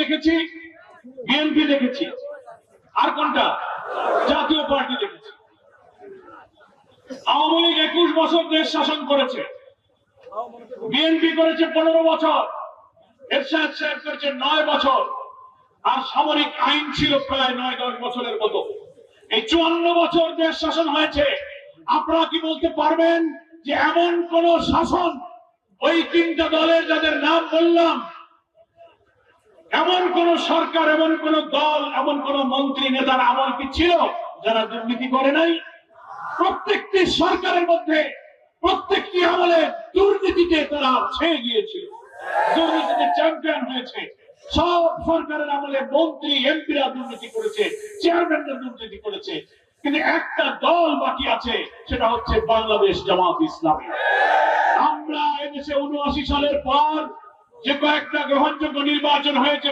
দেখেছি, বিএনপি দেখেছি, আর কোনটা? জাতীয় পার্টি দেখেছি। আওয়ামী লীগ 21 বছর দেশ শাসন করেছে, বিএনপি করেছে 15 বছর, এরশাদ সাহেব করেছে 9 বছর, আর সামরিক আইন ছিল প্রায় 9-10 বছরের মতো। এই 54 বছর দেশ শাসন হয়েছে। আপনারা কি বলতে পারবেন যে এমন কোন শাসন ওই তিনটা দলের যাদের নাম বললাম, এমন কোন সরকার, এমন কোন দল, এমন কোন মন্ত্রী নেতার আমল কি ছিল যারা দুর্নীতি করে নাই? প্রত্যেকটি সরকারের মধ্যে প্রত্যেকটি আমলে দুর্নীতিতে তারা ছেয়ে গিয়েছিল, দুর্নীতিতে চ্যাম্পিয়ন হয়েছে। সব সরকারের আমলে মন্ত্রী এমপিরা দুর্নীতি করেছে, চেয়ারম্যানরা দুর্নীতি করেছে, কিন্তু একটা দল বাকি আছে, সেটা হচ্ছে বাংলাদেশ জামাত ইসলামী। আমরা এদেশে 79 সালের পর যে কয়েকটা গ্রহণযোগ্য নির্বাচন হয়েছে